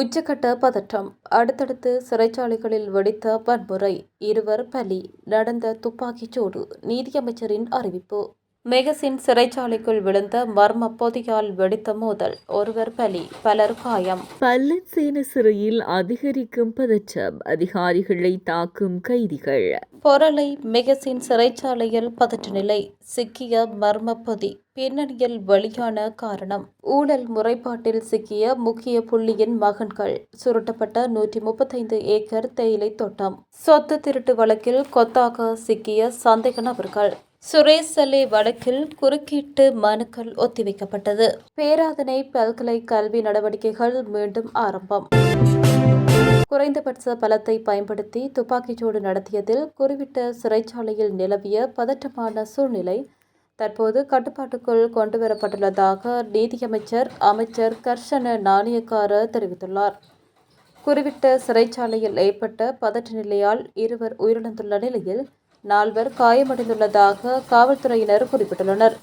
உச்சக்கட்ட பதற்றம். அடுத்தடுத்து சிறைச்சாலைகளில் வெடித்த வன்முறை, 2 பலி, நடந்த துப்பாக்கிச் சூடு. நீதியமைச்சரின் அறிவிப்பு. மெகசின் சிறைச்சாலைக்குள் விழுந்த மர்ம பொதியால் வெடித்த மோதல், 1 பலி, பலர் காயம். பல்லன்சேன சிறையில் அதிகரிக்கும் பதற்றம், அதிகாரிகளை தாக்கும் கைதிகள். பொரளை மெகசின் சிறைச்சாலையில் பதற்ற நிலை, சிக்கிய மர்ம பொதி. பின்னணியில் வெளியான காரணம். ஊழல் முறைப்பாட்டில் சிக்கிய முக்கிய புள்ளியின் மகன்கள். சுருட்டப்பட்ட 135 ஏக்கர் தேயிலை தோட்டம். சொத்து திருட்டு வழக்கில் கொத்தாக சிக்கிய சந்தேக நபர்கள். சுரேஷ் சலே வழக்கில் குறுக்கீட்டு மனுக்கள் ஒத்திவைக்கப்பட்டது. பேராதனை பல்கலை கல்வி நடவடிக்கைகள் மீண்டும் ஆரம்பம். குறைந்தபட்ச பலத்தை பயன்படுத்தி துப்பாக்கிச்சூடு நடத்தியதில் குறிப்பிட்ட சிறைச்சாலையில் நிலவிய பதற்றமான சூழ்நிலை தற்போது கட்டுப்பாட்டுக்குள் கொண்டுவரப்பட்டுள்ளதாக நீதியமைச்சர் அமைச்சர் கர்ஷன நாணயக்கார தெரிவித்துள்ளார். குறிப்பிட்ட சிறைச்சாலையில் ஏற்பட்ட பதற்ற நிலையால் 2 உயிரிழந்துள்ள நிலையில் 4 காயமடைந்துள்ளதாக காவல்துறையினர் குறிப்பிட்டுள்ளனர்.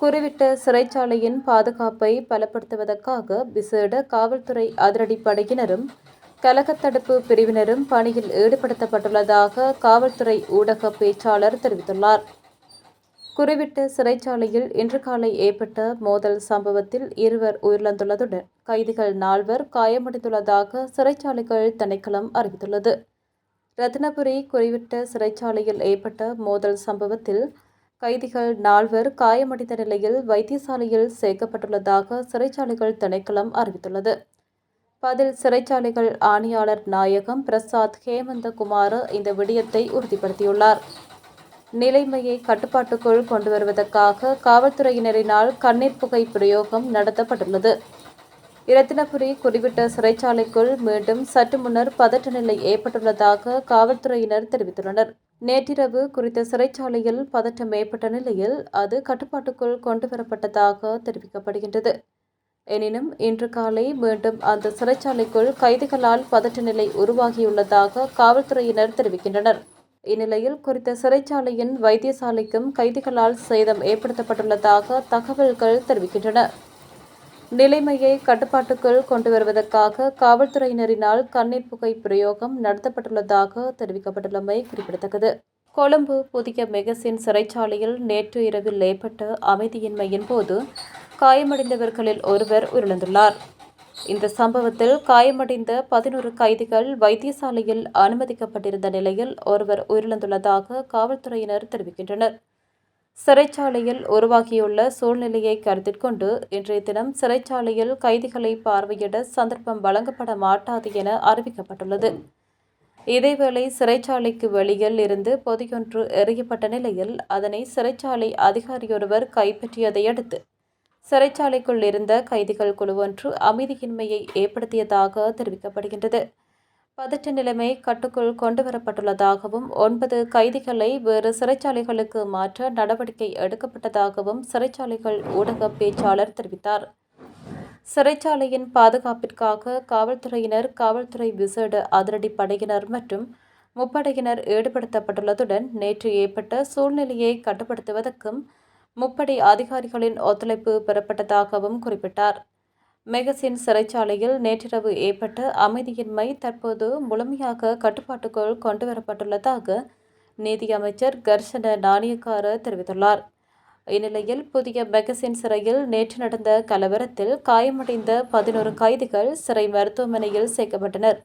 குறிப்பிட்ட சிறைச்சாலையின் பாதுகாப்பை பலப்படுத்துவதற்காக விசேட காவல்துறை அதிரடிப்படையினரும் கலகத்தடுப்பு பிரிவினரும் பணியில் ஈடுபடுத்தப்பட்டுள்ளதாக காவல்துறை ஊடக பேச்சாளர் தெரிவித்துள்ளார். குறிப்பிட்ட சிறைச்சாலையில் இன்று காலை ஏற்பட்ட மோதல் சம்பவத்தில் 2 உயிரிழந்துள்ளதுடன் கைதிகள் 4 காயமடைந்துள்ளதாக சிறைச்சாலைகள் திணைக்களம் அறிவித்துள்ளது. ரத்தினபுரி குறிப்பிட்ட சிறைச்சாலையில் ஏற்பட்ட மோதல் சம்பவத்தில் கைதிகள் 4 காயமடைந்த நிலையில் வைத்தியசாலையில் சேர்க்கப்பட்டுள்ளதாக சிறைச்சாலைகள் திணைக்களம் அறிவித்துள்ளது. பதில் சிறைச்சாலைகள் ஆணையாளர் நாயகம் பிரசாத் ஹேமந்தகுமார இந்த விடயத்தை உறுதிப்படுத்தியுள்ளார். நிலைமையை கட்டுப்பாட்டுக்குள் கொண்டுவருவதற்காக காவல்துறையினரினால் கண்ணீர் புகை பிரயோகம் நடத்தப்பட்டுள்ளது. இரத்தினபுரி குறிப்பிட்ட சிறைச்சாலைக்குள் மீண்டும் சற்று முன்னர் பதற்ற நிலை ஏற்பட்டுள்ளதாக காவல்துறையினர் தெரிவித்துள்ளனர். நேற்றிரவு குறித்த சிறைச்சாலையில் பதற்றம் ஏற்பட்ட நிலையில் அது கட்டுப்பாட்டுக்குள் கொண்டுவரப்பட்டதாக தெரிவிக்கப்படுகின்றது. எனினும் இன்று காலை மீண்டும் அந்த சிறைச்சாலைக்குள் கைதிகளால் பதற்ற நிலை உருவாகியுள்ளதாக காவல்துறையினர் தெரிவிக்கின்றனர். இந்நிலையில் குறித்த சிறைச்சாலையின் வைத்தியசாலைக்கும் கைதிகளால் சேதம் ஏற்படுத்தப்பட்டுள்ளதாக தகவல்கள் தெரிவிக்கின்றன. நிலைமையை கட்டுப்பாட்டுக்குள் கொண்டுவருவதற்காக காவல்துறையினரினால் கண்ணீர் புகை பிரயோகம் நடத்தப்பட்டுள்ளதாக தெரிவிக்கப்பட்டுள்ளமை குறிப்பிடத்தக்கது. கொழும்பு புதிய மெகசின் சிறைச்சாலையில் நேற்று இரவில் ஏற்பட்ட அமைதியின்மையின் போது காயமடைந்தவர்களில் 1 உயிரிழந்துள்ளார். இந்த சம்பவத்தில் காயமடைந்த 11 கைதிகள் வைத்தியசாலையில் அனுமதிக்கப்பட்டிருந்த நிலையில் 1 உயிரிழந்துள்ளதாக காவல்துறையினர் தெரிவிக்கின்றனர். சிறைச்சாலையில் உருவாகியுள்ள சூழ்நிலையை கருத்தில் கொண்டு இன்றைய தினம் சிறைச்சாலையில் கைதிகளை பார்வையிட சந்தர்ப்பம் வழங்கப்பட மாட்டாது என அறிவிக்கப்பட்டுள்ளது. இதேவேளை சிறைச்சாலைக்கு வெளியில் இருந்து பொதியொன்று எறியப்பட்ட நிலையில் அதனை சிறைச்சாலை அதிகாரியொருவர் கைப்பற்றியதை அடுத்து சிறைச்சாலைக்குள் இருந்த கைதிகள் குழுவொன்று அமைதியின்மையை ஏற்படுத்தியதாக தெரிவிக்கப்படுகின்றது. பதற்ற நிலைமை கட்டுக்குள் கொண்டுவரப்பட்டுள்ளதாகவும் 9 கைதிகளை வேறு சிறைச்சாலைகளுக்கு மாற்ற நடவடிக்கை எடுக்கப்பட்டதாகவும் சிறைச்சாலைகள் ஊடக பேச்சாளர் தெரிவித்தார். சிறைச்சாலையின் பாதுகாப்பிற்காக காவல்துறையினர், காவல்துறை விசேட அதிரடி படையினர் மற்றும் முப்படையினர் ஈடுபடுத்தப்பட்டுள்ளதுடன் நேற்று ஏற்பட்ட சூழ்நிலையை கட்டுப்படுத்துவதற்கும் முப்படை அதிகாரிகளின் ஒத்துழைப்பு பெறப்பட்டதாகவும் குறிப்பிட்டார். மெகசின் சிறைச்சாலையில் நேற்றிரவு ஏற்பட்ட அமைதியின்மை தற்போது முழுமையாக கட்டுப்பாட்டுக்குள் கொண்டுவரப்பட்டுள்ளதாக நீதியமைச்சர் கர்ஷன நாணயக்கார தெரிவித்துள்ளார். இந்நிலையில் புதிய மெகசின் சிறையில் நேற்று நடந்த கலவரத்தில் காயமடைந்த 11 கைதிகள் சிறை மருத்துவமனையில் சேர்க்கப்பட்டனர்.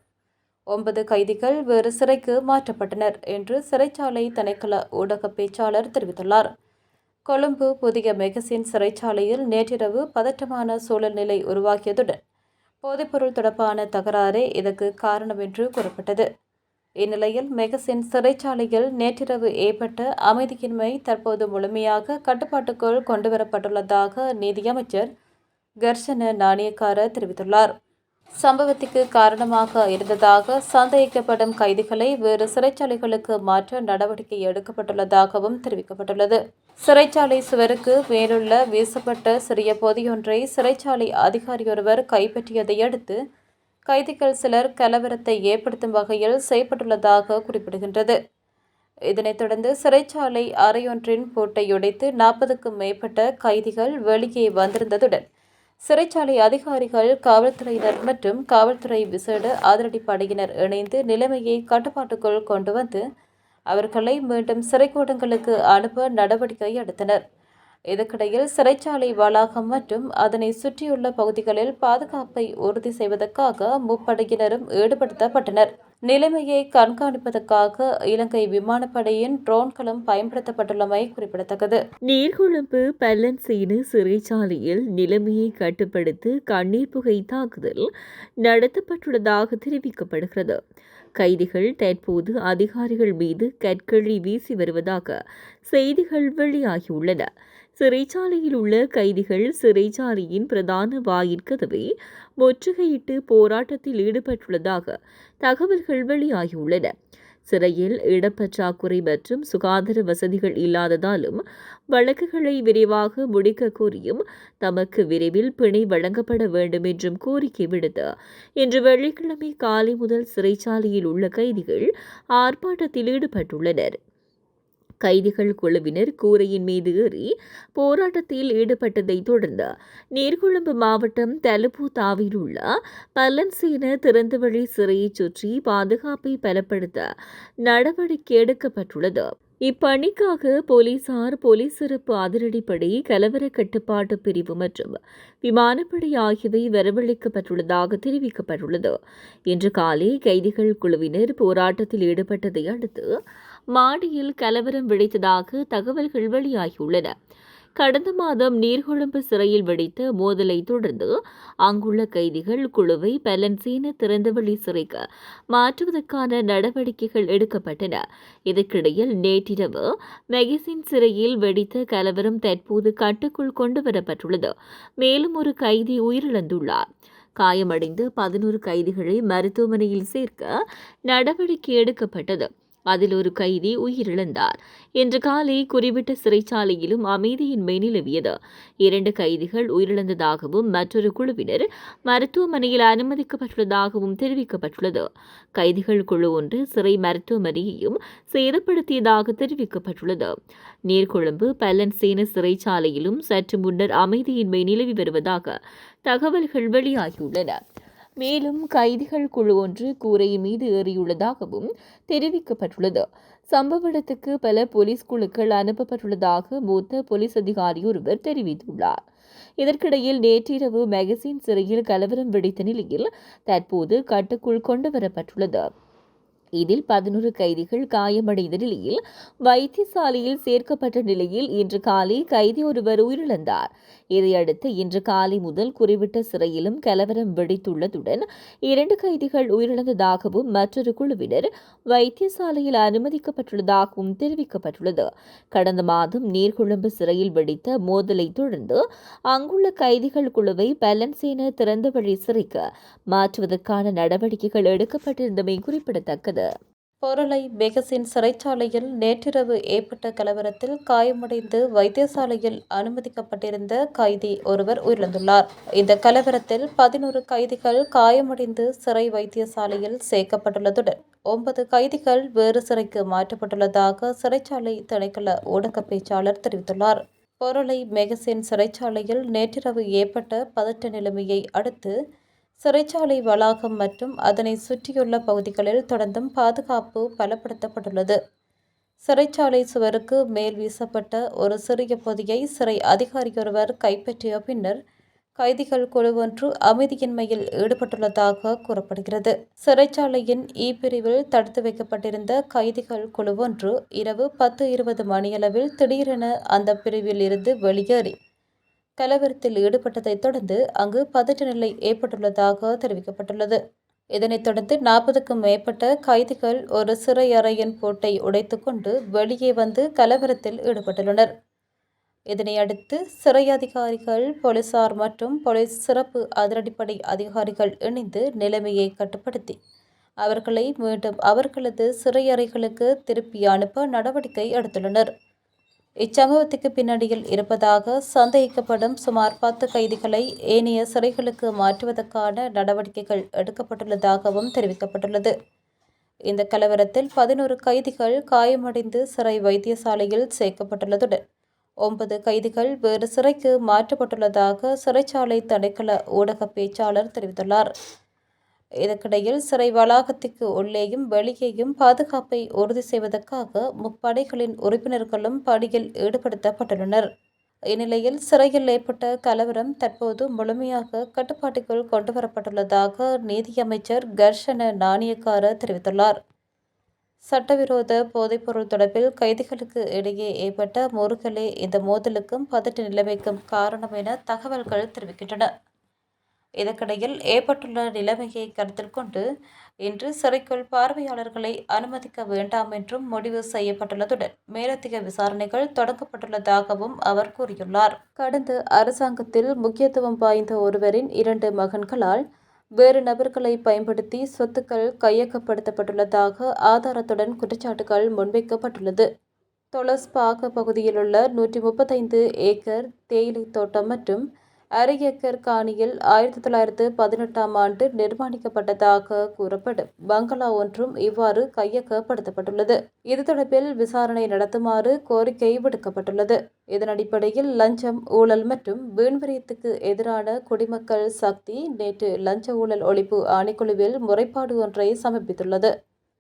9 கைதிகள் வேறு சிறைக்கு மாற்றப்பட்டனர் என்று சிறைச்சாலை திணைக்கள ஊடக பேச்சாளர் தெரிவித்துள்ளார். கொழும்பு புதிய மெகசின் சிறைச்சாலையில் நேற்றிரவு பதற்றமான சூழல் நிலை உருவாகியதுடன் போதைப்பொருள் தொடர்பான தகராறே இதற்கு காரணம் என்று கூறப்பட்டது. இந்நிலையில் மெகசின் சிறைச்சாலையில் நேற்றிரவு ஏற்பட்ட அமைதியின்மை தற்போது முழுமையாக கட்டுப்பாட்டுக்குள் கொண்டுவரப்பட்டுள்ளதாக நீதியமைச்சர் கர்ஷன நாணயக்கார தெரிவித்துள்ளார். சம்பவத்துக்கு காரணமாக இருந்ததாக சந்தேகிக்கப்படும் கைதிகளை வேறு சிறைச்சாலைகளுக்கு மாற்ற நடவடிக்கை எடுக்கப்பட்டுள்ளதாகவும் தெரிவிக்கப்பட்டுள்ளது. சிறைச்சாலை சுவருக்கு மேலுள்ள வீசப்பட்ட சிறிய பொதியொன்றை சிறைச்சாலை அதிகாரியொருவர் கைப்பற்றியதை அடுத்து கைதிகள் சிலர் கலவரத்தை ஏற்படுத்தும் வகையில் செய்யப்பட்டுள்ளதாக குறிப்பிடுகின்றது. இதனைத் தொடர்ந்து சிறைச்சாலை அறையொன்றின் பூட்டை உடைத்து 40க்கும் மேற்பட்ட கைதிகள் வெளியே வந்திருந்ததுடன் சிறைச்சாலை அதிகாரிகள், காவல்துறையினர் மற்றும் காவல்துறை விசேட அதிரடிப்படையினர் இணைந்து நிலைமையை கட்டுப்பாட்டுக்குள் கொண்டு வந்து அவர்களை மீண்டும் சிறைக்கூடங்களுக்கு அனுப்ப நடவடிக்கை எடுத்தனர். இதற்கிடையில் சிறைச்சாலை வளாகம் மற்றும் அதனை சுற்றியுள்ள பகுதிகளில் பாதுகாப்பை உறுதி செய்வதற்காக முப்படையினரும் ஈடுபடுத்தப்பட்டனர். நிலைமையை கண்காணிப்பதற்காக இலங்கை விமானப்படையின் ட்ரோன்களும் பயன்படுத்தப்பட்டுள்ளமை குறிப்பிடத்தக்கது. நீர்கொழும்பு பல்லன்சீனு சிறைச்சாலையில் நிலைமையை கட்டுப்படுத்த கண்ணீர் புகை தாக்குதல் நடத்தப்பட்டுள்ளதாக தெரிவிக்கப்படுகிறது. கைதிகள் தற்போது அதிகாரிகள் மீது கற்களை வீசி வருவதாக செய்திகள் வெளியாகியுள்ளன. சிறைச்சாலையில் உள்ள கைதிகள் சிறைச்சாலையின் பிரதான வாயிற்கதவை முற்றுகையிட்டு போராட்டத்தில் ஈடுபட்டுள்ளதாக தகவல்கள் வெளியாகியுள்ளன. சிறையில் இடப்பற்றாக்குறை மற்றும் சுகாதார வசதிகள் இல்லாததாலும் வழக்குகளை விரைவாக முடிக்க கோரியும் தமக்கு விரைவில் பிணை வழங்கப்பட வேண்டும் என்றும் கோரிக்கை விடுத்து இன்று வெள்ளிக்கிழமை காலை முதல் சிறைச்சாலையில் உள்ள கைதிகள் ஆர்ப்பாட்டத்தில் ஈடுபட்டுள்ளனர். கைதிகள் குழுவினர் கூரையின் மீது ஏறி போராட்டத்தில் ஈடுபட்டதை தொடர்ந்து நீர்கொழும்பு மாவட்டம் தலுபூதாவில் உள்ள பல்லன்சீன திறந்தவெளி சிறையை சுற்றி பாதுகாப்பை பலப்படுத்த நடவடிக்கை எடுக்கப்பட்டுள்ளது. இப்பணிக்காக போலீசார், போலீஸ் சிறப்பு அதிரடிப்படை, கலவர கட்டுப்பாட்டு பிரிவு மற்றும் விமானப்படை ஆகியவை வரவழைக்கப்பட்டுள்ளதாக தெரிவிக்கப்பட்டுள்ளது. இன்று காலை கைதிகள் குழுவினர் போராட்டத்தில் ஈடுபட்டதை அடுத்து மாடியில் கலவரம் வெடித்ததாக தகவல்கள் வெளியாகியுள்ளன. கடந்த மாதம் நீர்கொழும்பு சிறையில் வெடித்த மோதலை தொடர்ந்து அங்குள்ள கைதிகள் குழுவை பல்லன்சீன திறந்தவெளி சிறைக்கு மாற்றுவதற்கான நடவடிக்கைகள் எடுக்கப்பட்டன. இதற்கிடையில் நேற்றிரவு மெகசின் சிறையில் வெடித்த கலவரம் தற்போது கட்டுக்குள் கொண்டுவரப்பட்டுள்ளது. மேலும் ஒரு கைதி உயிரிழந்துள்ளார். காயமடைந்து 11 கைதிகளை மருத்துவமனையில் சேர்க்க நடவடிக்கை எடுக்கப்பட்டது. அதில் ஒரு கைதி உயிரிழந்தார். இன்று காலை குறிப்பிட்ட சிறைச்சாலையிலும் அமைதியின்மை நிலவியது. 2 கைதிகள் உயிரிழந்ததாகவும் மற்றொரு குழுவினர் மருத்துவமனையில் அனுமதிக்கப்பட்டுள்ளதாகவும் தெரிவிக்கப்பட்டுள்ளது. கைதிகள் குழு ஒன்று சிறை மருத்துவமனையையும் சேதப்படுத்தியதாக தெரிவிக்கப்பட்டுள்ளது. நீர்கொழும்பு பல்லன்சீன சிறைச்சாலையிலும் சற்று முன்னர் அமைதியின்மை நிலவி வருவதாக தகவல்கள் வெளியாகியுள்ளன. மேலும் கைதிகள் குழு ஒன்று கூரையின் மீது ஏறியுள்ளதாகவும் தெரிவிக்கப்பட்டுள்ளது. சம்பவ இடத்துக்கு பல போலீஸ் குழுக்கள் அனுப்பப்பட்டுள்ளதாக மூத்த போலீஸ் அதிகாரி ஒருவர் தெரிவித்துள்ளார். இதற்கிடையில் நேற்றிரவு மெகசின் சிறையில் கலவரம் வெடித்த நிலையில் தற்போது கட்டுக்குள் கொண்டுவரப்பட்டுள்ளது. இதில் 11 கைதிகள் காயமடைந்த நிலையில் வைத்தியசாலையில் சேர்க்கப்பட்ட நிலையில் இன்று காலை கைதி ஒருவர் உயிரிழந்தார். இதையடுத்து இன்று காலை முதல் குறிப்பிட்ட சிறையிலும் கலவரம் வெடித்துள்ளதுடன் 2 கைதிகள் உயிரிழந்ததாகவும் மற்றொரு குழுவினர் வைத்தியசாலையில் அனுமதிக்கப்பட்டுள்ளதாகவும் தெரிவிக்கப்பட்டுள்ளது. கடந்த மாதம் நீர்கொழும்பு சிறையில் வெடித்த மோதலை தொடர்ந்து அங்குள்ள கைதிகள் குழுவை பல்லன்சீன திறந்தவெளி சிறைக்கு மாற்றுவதற்கான நடவடிக்கைகள் எடுக்கப்பட்டிருந்தமை குறிப்பிடத்தக்கது. பொருளை மெகசின் சிறைச்சாலையில் நேற்றிரவு ஏற்பட்ட கலவரத்தில் காயமடைந்து வைத்தியசாலையில் அனுமதிக்கப்பட்டிருந்த கைதி ஒருவர் உயிரிழந்துள்ளார். இந்த கலவரத்தில் 11 கைதிகள் காயமடைந்து சிறை வைத்தியசாலையில் சேர்க்கப்பட்டுள்ளதுடன் 9 கைதிகள் வேறு சிறைக்கு மாற்றப்பட்டுள்ளதாக சிறைச்சாலை திணைக்கள ஊடக பேச்சாளர் தெரிவித்துள்ளார். பொருளை மெகசின் சிறைச்சாலையில் நேற்றிரவு ஏற்பட்ட பதற்ற நிலைமையை அடுத்து சிறைச்சாலை வளாகம் மற்றும் அதனை சுற்றியுள்ள பகுதிகளில் தொடர்ந்தும் பாதுகாப்பு பலப்படுத்தப்பட்டுள்ளது. சிறைச்சாலை சுவருக்கு மேல் வீசப்பட்ட ஒரு சிறிய பொதியை சிறை அதிகாரியொருவர் கைப்பற்றிய பின்னர் கைதிகள் குழு ஒன்று அமைதியின்மையில் ஈடுபட்டுள்ளதாக கூறப்படுகிறது. சிறைச்சாலையின் பிரிவில் தடுத்து வைக்கப்பட்டிருந்த கைதிகள் குழு ஒன்று இரவு 10:20 மணியளவில் திடீரென அந்த பிரிவில் இருந்து வெளியேறி கலவரத்தில் ஈடுபட்டதைத் தொடர்ந்து அங்கு பதற்ற நிலை ஏற்பட்டுள்ளதாக தெரிவிக்கப்பட்டுள்ளது. இதனைத் தொடர்ந்து 40க்கும் மேற்பட்ட கைதிகள் ஒரு சிறை அறையின் பூட்டை உடைத்துக்கொண்டு வெளியே வந்து கலவரத்தில் ஈடுபட்டுள்ளனர். இதனையடுத்து சிறை அதிகாரிகள், போலீசார் மற்றும் போலீஸ் சிறப்பு அதிரடிப்படை அதிகாரிகள் இணைந்து நிலைமையை கட்டுப்படுத்தி அவர்களை மீண்டும் அவர்களது சிறை அறைகளுக்கு திருப்பி அனுப்ப நடவடிக்கை எடுத்துள்ளனர். இச்சம்பவத்துக்கு பின்னணியில் இருப்பதாக சந்தேகிக்கப்படும் சுமார் 10 கைதிகளை ஏனைய சிறைகளுக்கு மாற்றுவதற்கான நடவடிக்கைகள் எடுக்கப்பட்டுள்ளதாகவும் தெரிவிக்கப்பட்டுள்ளது. இந்த கலவரத்தில் 11 கைதிகள் காயமடைந்து சிறை வைத்தியசாலையில் சேர்க்கப்பட்டுள்ளதுடன் 9 கைதிகள் வேறு சிறைக்கு மாற்றப்பட்டுள்ளதாக சிறைச்சாலை திணைக்கள ஊடக பேச்சாளர் தெரிவித்துள்ளார். இதற்கிடையில் சிறை வளாகத்திற்கு உள்ளேயும் வெளியேயும் பாதுகாப்பை உறுதி செய்வதற்காக முப்படைகளின் உறுப்பினர்களும் பணியில் ஈடுபடுத்தப்பட்டுள்ளனர். இந்நிலையில் சிறையில் ஏற்பட்ட கலவரம் தற்போது முழுமையாக கட்டுப்பாட்டுக்குள் கொண்டுவரப்பட்டுள்ளதாக நீதியமைச்சர் கர்ஷன நாணயக்கார தெரிவித்துள்ளார். சட்டவிரோத போதைப்பொருள் தொடர்பில் கைதிகளுக்கு இடையே ஏற்பட்ட முறுகலே இந்த மோதலுக்கும் பதட்ட நிலைமைக்கும் காரணம் என தகவல்கள் தெரிவிக்கின்றன. இதற்கிடையில் ஏற்பட்டுள்ள நிலைமையை கருத்தில் கொண்டு இன்று சிறைக்குள் பார்வையாளர்களை அனுமதிக்க வேண்டாம் என்றும் முடிவு செய்யப்பட்டுள்ளதுடன் மேலதிக விசாரணைகள் தொடங்கப்பட்டுள்ளதாகவும் அவர் கூறியுள்ளார். கடந்த அரசாங்கத்தில் முக்கியத்துவம் வாய்ந்த ஒருவரின் 2 மகன்களால் வேறு நபர்களை பயன்படுத்தி சொத்துக்கள் கையகப்படுத்தப்பட்டுள்ளதாக ஆதாரத்துடன் குற்றச்சாட்டுகள் முன்வைக்கப்பட்டுள்ளது. தொலஸ்பாக பகுதியிலுள்ள 135 ஏக்கர் தேயிலை தோட்டம் மற்றும் அரை ஏக்கர் காணியில் 1918ஆம் ஆண்டு நிர்மாணிக்கப்பட்டதாக கூறப்படும் பங்களா ஒன்றும் இவ்வாறு கையகப்படுத்தப்பட்டுள்ளது. இது தொடர்பில் விசாரணை நடத்துமாறு கோரிக்கை விடுக்கப்பட்டுள்ளது. இதன் அடிப்படையில் லஞ்சம், ஊழல் மற்றும் வீண்விரயத்துக்கு எதிரான குடிமக்கள் சக்தி நேற்று லஞ்ச ஊழல் ஒழிப்பு ஆணைக்குழுவில் முறைப்பாடு ஒன்றை சமர்ப்பித்துள்ளது.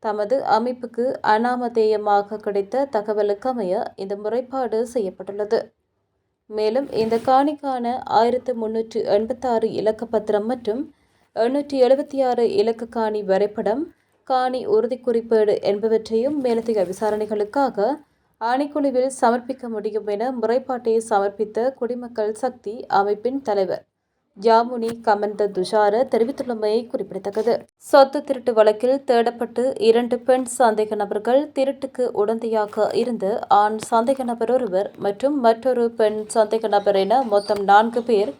தமது அமைப்புக்கு அநாமதேயமாக கிடைத்த தகவலுக்கமைய இந்த முறைப்பாடு செய்யப்பட்டுள்ளது. மேலும் இந்த காணிக்கான 1386 இலக்க பத்திரம் மற்றும் 876 இலக்க காணி வரைபடம், காணி உறுதிக்குறிப்பீடு என்பவற்றையும் மேலதிக விசாரணைகளுக்காக ஆணைக்குழுவில் சமர்ப்பிக்க முடியும் என முறைப்பாட்டை சமர்ப்பித்த குடிமக்கள் சக்தி அமைப்பின் தலைவர் ஜாமுனி கமந்த துஷார தெரிவித்துள்ளமை குறிப்பிடத்தக்கது. சொத்து திருட்டு வழக்கில் தேடப்பட்டு 2 பெண் சந்தேக நபர்கள், திருட்டுக்கு உடந்தையாக இருந்த ஆண் சந்தேக நபர் ஒருவர் மற்றும் மற்றொரு பெண் சந்தேக நபர் என மொத்தம் 4 பேர்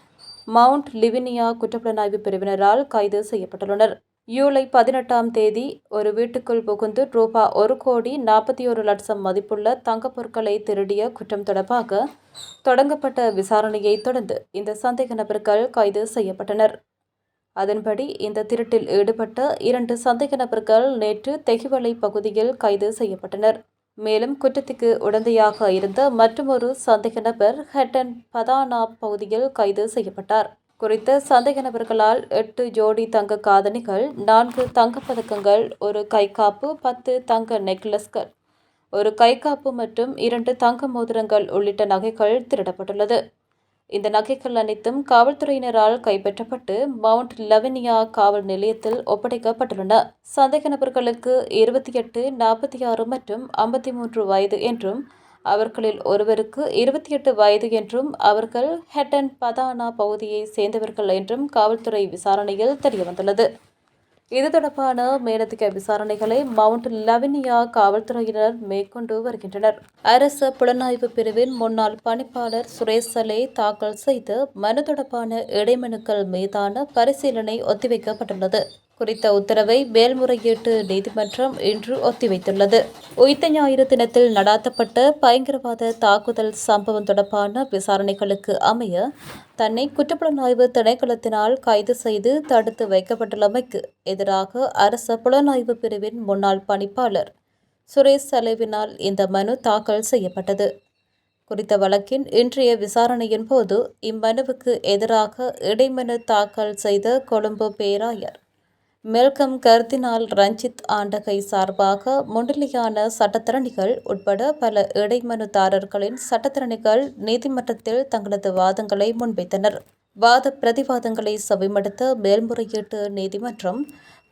மவுண்ட் லிவினியா குற்றப்புலனாய்வு பிரிவினரால் கைது செய்யப்பட்டுள்ளனர். ஜூலை 18ஆம் தேதி ஒரு வீட்டுக்குள் புகுந்து ரூபாய் 1,41,00,000 மதிப்புள்ள தங்கப் பொருட்களை திருடிய குற்றம் தொடர்பாக தொடங்கப்பட்ட விசாரணையை தொடர்ந்து இந்த சந்தேக நபர்கள் கைது செய்யப்பட்டனர். அதன்படி இந்த திருட்டில் ஈடுபட்ட 2 சந்தேக நபர்கள் நேற்று தெஹிவளை பகுதியில் கைது செய்யப்பட்டனர். மேலும் குற்றத்துக்கு உடந்தையாக இருந்த மற்றொரு சந்தேக நபர் ஹட்டன் பதானா பகுதியில் கைது செய்யப்பட்டார். குறித்த சந்தேக நபர்களால் 8 ஜோடி தங்க காதணிகள், 4 தங்கப்பதக்கங்கள், ஒரு கைக்காப்பு, 10 தங்க நெக்லஸ்கள், ஒரு கைக்காப்பு மற்றும் 2 தங்க மோதிரங்கள் உள்ளிட்ட நகைகள் திருடப்பட்டுள்ளது. இந்த நகைகள் அனைத்தும் காவல்துறையினரால் கைப்பற்றப்பட்டு மவுண்ட் லெவனியா காவல் நிலையத்தில் ஒப்படைக்கப்பட்டுள்ளன. சந்தேக நபர்களுக்கு 28, 46 மற்றும் 53 வயது என்றும் அவர்களில் ஒருவருக்கு 28 வயது என்றும் அவர்கள் ஹட்டன் பதானா பகுதியை சேர்ந்தவர்கள் என்றும் காவல்துறை விசாரணையில் தெரியவந்துள்ளது. இது தொடர்பான மேலதிக விசாரணைகளை மவுண்ட் லெவனியா காவல்துறையினர் மேற்கொண்டு வருகின்றனர். அரசு புலனாய்வு பிரிவின் முன்னாள் பணிப்பாளர் சுரேஷ் சலே தாக்கல் செய்த மனு தொடர்பான இடைமனுக்கள் மீதான பரிசீலனை ஒத்திவைக்கப்பட்டுள்ளது. குறித்த உத்தரவை மேல்முறையீட்டு நீதிமன்றம் இன்று ஒத்திவைத்துள்ளது. உயிர்த்த ஞாயிறு தினத்தில் நடாத்தப்பட்ட பயங்கரவாத தாக்குதல் சம்பவம் தொடர்பான விசாரணைகளுக்கு அமைய தன்னை குற்றப்புலனாய்வு திணைக்களத்தினால் கைது செய்து தடுத்து வைக்கப்பட்டுள்ளமைக்கு எதிராக அரச புலனாய்வு பிரிவின் முன்னாள் பணிப்பாளர் சுரேஷ் சலேவினால் இந்த மனு தாக்கல் செய்யப்பட்டது. குறித்த வழக்கின் இன்றைய விசாரணையின் போது இம்மனுவுக்கு எதிராக இடைமனு தாக்கல் செய்த கொழும்பு பேராயர் மெல்கம் கர்தினால் ரஞ்சித் ஆண்டகை சார்பாக முன்னிலையான சட்டத்தரணிகள் உட்பட பல இடைமனுதாரர்களின் சட்டத்தரணிகள் நீதிமன்றத்தில் தங்களது வாதங்களை முன்வைத்தனர். வாத பிரதிவாதங்களை செவிமடுத்த மேல்முறையீட்டு நீதிமன்றம்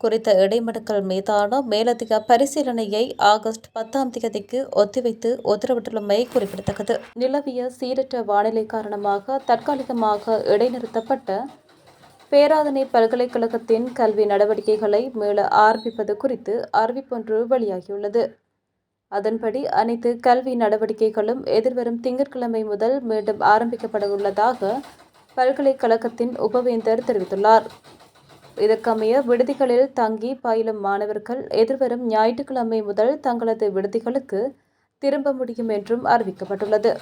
குறித்த இடைமனுக்கள் மீதான மேலதிக பரிசீலனையை ஆகஸ்ட் 10ஆம் தேதிக்கு ஒத்திவைத்து உத்தரவிட்டுள்ளமை குறிப்பிடத்தக்கது. நிலவிய சீரற்ற வானிலை காரணமாக தற்காலிகமாக இடைநிறுத்தப்பட்ட பேராதனை பல்கலைக்கழகத்தின் கல்வி நடவடிக்கைகளை மீள ஆரம்பிப்பது குறித்து அறிவிப்பொன்று வெளியாகியுள்ளது. அதன்படி அனைத்து கல்வி நடவடிக்கைகளும் எதிர்வரும் திங்கட்கிழமை முதல் மீண்டும் ஆரம்பிக்கப்பட உள்ளதாக பல்கலைக்கழகத்தின் உபவேந்தர் தெரிவித்துள்ளார். இதற்கமைய விடுதிகளில் தங்கி பயிலும் மாணவர்கள் எதிர்வரும் ஞாயிற்றுக்கிழமை முதல் தங்களது விடுதிகளுக்கு திரும்ப முடியும் என்றும் அறிவிக்கப்பட்டுள்ளது.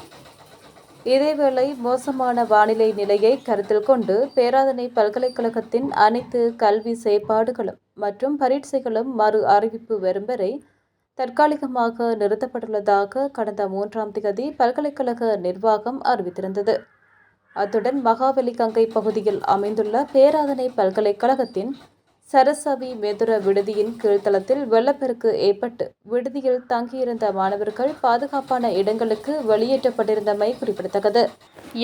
இதேவேளை மோசமான வானிலை நிலையை கருத்தில் கொண்டு பேராதனை பல்கலைக்கழகத்தின் அனைத்து கல்வி செயற்பாடுகளும் மற்றும் பரீட்சைகளும் மறு அறிவிப்பு வரும் வரை தற்காலிகமாக நிறுத்தப்பட்டுள்ளதாக கடந்த 3ஆம் தேதி பல்கலைக்கழக நிர்வாகம் அறிவித்திருந்தது. அத்துடன் மகாவலி கங்கை பகுதியில் அமைந்துள்ள பேராதனை பல்கலைக்கழகத்தின் சரசவி மெதுர விடுதியின் கீழ்த்தளத்தில் வெள்ளப்பெருக்கு ஏற்பட்டு விடுதியில் தங்கியிருந்த மாணவர்கள் பாதுகாப்பான இடங்களுக்கு வெளியேற்றப்பட்டிருந்தமை குறிப்பிடத்தக்கது.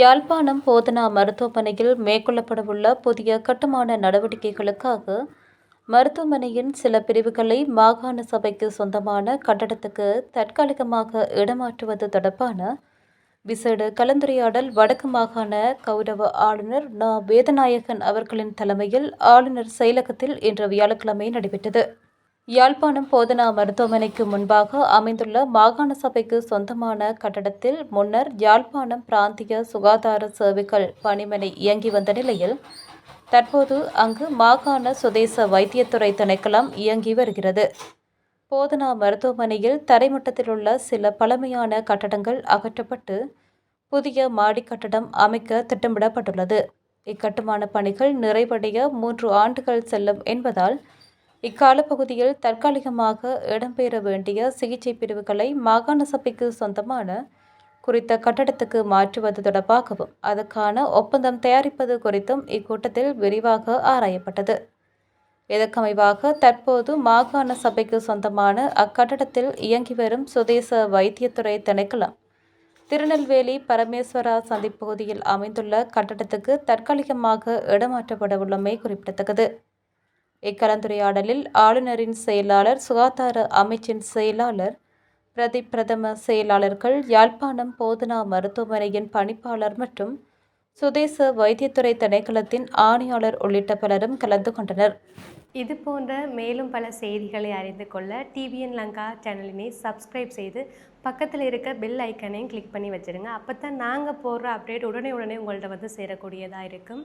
யாழ்ப்பாணம் போதனா மருத்துவமனையில் மேற்கொள்ளப்படவுள்ள புதிய கட்டுமான நடவடிக்கைகளுக்காக மருத்துவமனையின் சில பிரிவுகளை மாகாண சபைக்கு சொந்தமான கட்டடத்துக்கு தற்காலிகமாக இடமாற்றுவது தொடர்பான விசேட கலந்துரையாடல் வடக்கு மாகாண கௌரவ ஆளுநர் ந. வேதநாயகன் அவர்களின் தலைமையில் ஆளுநர் செயலகத்தில் இன்று வியாழக்கிழமை நடைபெற்றது. யாழ்ப்பாணம் போதனா மருத்துவமனைக்கு முன்பாக அமைந்துள்ள மாகாண சபைக்கு சொந்தமான கட்டடத்தில் முன்னர் யாழ்ப்பாணம் பிராந்திய சுகாதார சேவைகள் பணிமனை இயங்கி வந்த நிலையில் தற்போது அங்கு மாகாண சுதேச வைத்தியத்துறை திணைக்களம் இயங்கி வருகிறது. போதனா மருத்துவமனையில் தரைமட்டத்தில் உள்ள சில பழமையான கட்டடங்கள் அகற்றப்பட்டு புதிய மாடி கட்டடம் அமைக்க திட்டமிடப்பட்டுள்ளது. இக்கட்டுமான பணிகள் நிறைவடைய 3 ஆண்டுகள் செல்லும் என்பதால் இக்காலப்பகுதியில் தற்காலிகமாக இடம்பெற வேண்டிய சிகிச்சை பிரிவுகளை மாகாண சபைக்கு சொந்தமான குறித்த கட்டடத்துக்கு மாற்றுவது தொடர்பாகவும் அதற்கான ஒப்பந்தம் தயாரிப்பது குறித்தும் இக்கூட்டத்தில் விரிவாக ஆராயப்பட்டது. இதற்கமைவாக தற்போது மாகாண சபைக்கு சொந்தமான அக்கட்டடத்தில் இயங்கி வரும் சுதேச வைத்தியத்துறை திணைக்களம் திருநெல்வேலி பரமேஸ்வரா சந்திப் பகுதியில் அமைந்துள்ள கட்டடத்துக்கு தற்காலிகமாக இடமாற்றப்படவுள்ளமை குறிப்பிடத்தக்கது. இக்கலந்துரையாடலில் ஆளுநரின் செயலாளர், சுகாதார அமைச்சின் செயலாளர், பிரதி பிரதம செயலாளர்கள், யாழ்ப்பாணம் போதனா மருத்துவமனையின் பணிப்பாளர் மற்றும் சுதேச வைத்தியத்துறை திணைக்களத்தின் ஆணையாளர் உள்ளிட்ட பலரும் கலந்து கொண்டனர். இது போன்ற மேலும் பல செய்திகளை அறிந்து கொள்ள TVN லங்கா சேனலினை சப்ஸ்கிரைப் செய்து பக்கத்தில் இருக்க பெல் ஐக்கனையும் கிளிக் பண்ணி வச்சுருங்க. அப்போ தான் நாங்கள் போடுற அப்டேட் உடனே உங்கள்கிட்ட வந்து சேரக்கூடியதாக இருக்கும்.